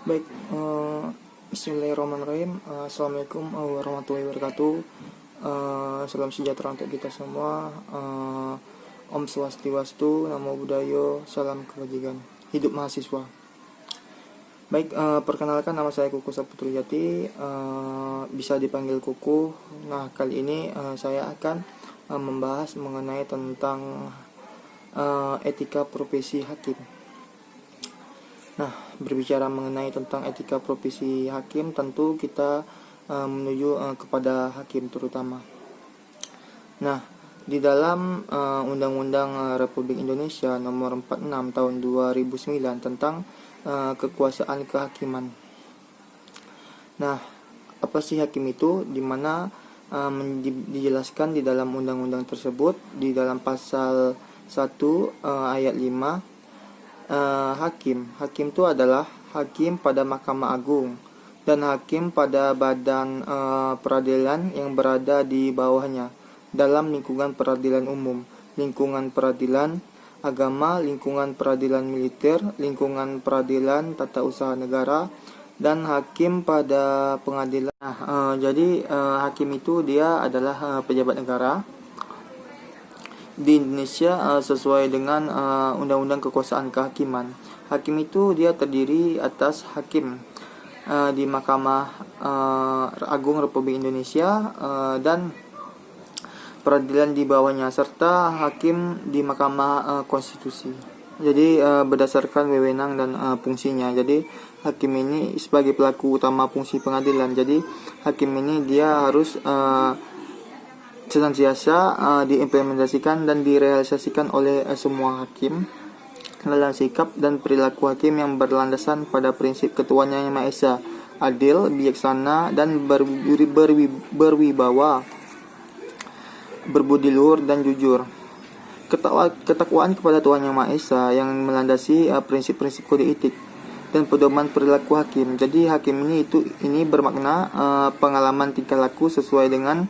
Baik, Bismillahirrahmanirrahim. Assalamualaikum warahmatullahi wabarakatuh. Salam sejahtera untuk kita semua. Om Swastiastu, Namo Buddhaya, salam kebajikan. Hidup mahasiswa. Baik, perkenalkan, nama saya Kuku Saputriyati, bisa dipanggil Kuku. Nah, kali ini saya akan membahas mengenai tentang etika profesi hakim. Nah, berbicara mengenai tentang etika profesi hakim, tentu kita menuju kepada hakim terutama. Nah, di dalam Undang-Undang Republik Indonesia Nomor 46 Tahun 2009 tentang kekuasaan kehakiman. Nah, apa sih hakim itu? Dimana dijelaskan di dalam undang-undang tersebut, di dalam pasal 1 ayat 5. Hakim itu adalah hakim pada Mahkamah Agung dan hakim pada badan peradilan yang berada di bawahnya dalam lingkungan peradilan umum, lingkungan peradilan agama, lingkungan peradilan militer, lingkungan peradilan tata usaha negara, dan hakim pada pengadilan. Jadi hakim itu dia adalah pejabat negara di Indonesia sesuai dengan Undang-Undang Kekuasaan Kehakiman. Hakim itu dia terdiri atas hakim di Mahkamah Agung Republik Indonesia dan peradilan di bawahnya, serta hakim di Mahkamah Konstitusi. Jadi berdasarkan wewenang dan fungsinya. Jadi hakim ini sebagai pelaku utama fungsi pengadilan. Jadi hakim ini dia harus senantiasa diimplementasikan dan direalisasikan oleh semua hakim dalam sikap dan perilaku hakim yang berlandasan pada prinsip ketuanya yang Maha Esa, adil, bijaksana, dan berwibawa, berbudi luhur dan jujur. Ketakwaan kepada Tuhan Yang Maha Esa yang melandasi prinsip-prinsip kode etik dan pedoman perilaku hakim. Jadi hakim ini bermakna pengalaman tingkah laku sesuai dengan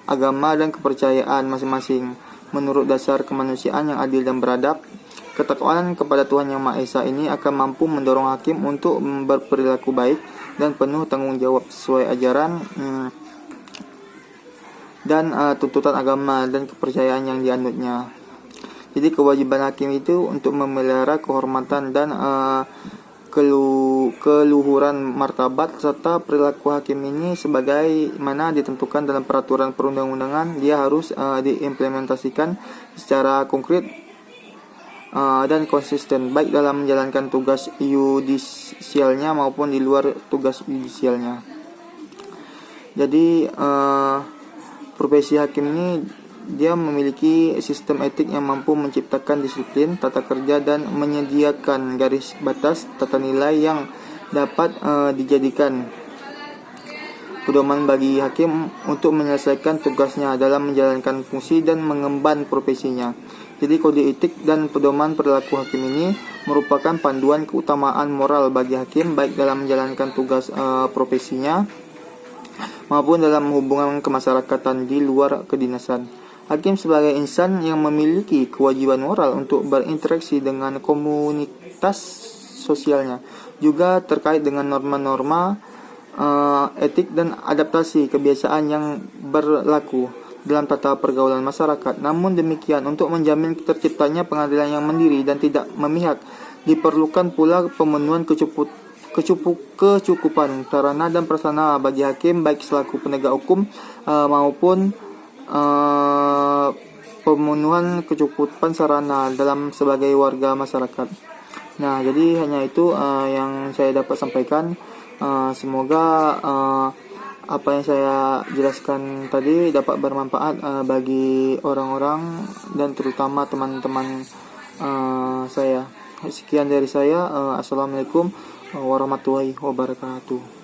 agama dan kepercayaan masing-masing menurut dasar kemanusiaan yang adil dan beradab. Ketakwaan kepada Tuhan Yang Maha Esa ini akan mampu mendorong hakim untuk berperilaku baik dan penuh tanggung jawab sesuai ajaran dan tuntutan agama dan kepercayaan yang dianutnya. Jadi kewajiban hakim itu untuk memelihara kehormatan dan keluhuran martabat serta perilaku hakim ini sebagaimana ditentukan dalam peraturan perundang-undangan. Dia harus diimplementasikan secara konkret dan konsisten, baik dalam menjalankan tugas yudisialnya maupun di luar tugas yudisialnya. Jadi profesi hakim ini dia memiliki sistem etik yang mampu menciptakan disiplin, tata kerja, dan menyediakan garis batas tata nilai yang dapat dijadikan pedoman bagi hakim untuk menyelesaikan tugasnya dalam menjalankan fungsi dan mengemban profesinya. Jadi kode etik dan pedoman perilaku hakim ini merupakan panduan keutamaan moral bagi hakim baik dalam menjalankan tugas profesinya maupun dalam hubungan kemasyarakatan di luar kedinasan. Hakim sebagai insan yang memiliki kewajiban moral untuk berinteraksi dengan komunitas sosialnya, juga terkait dengan norma-norma etik dan adaptasi kebiasaan yang berlaku dalam tata pergaulan masyarakat. Namun demikian, untuk menjamin terciptanya pengadilan yang mandiri dan tidak memihak, diperlukan pula pemenuhan kecukupan sarana dan prasarana bagi hakim baik selaku penegak hukum maupun pemenuhan kecukupan sarana dalam sebagai warga masyarakat. Nah, jadi hanya itu yang saya dapat sampaikan. Semoga apa yang saya jelaskan tadi dapat bermanfaat bagi orang-orang dan terutama teman-teman saya. Sekian dari saya. Assalamualaikum warahmatullahi wabarakatuh.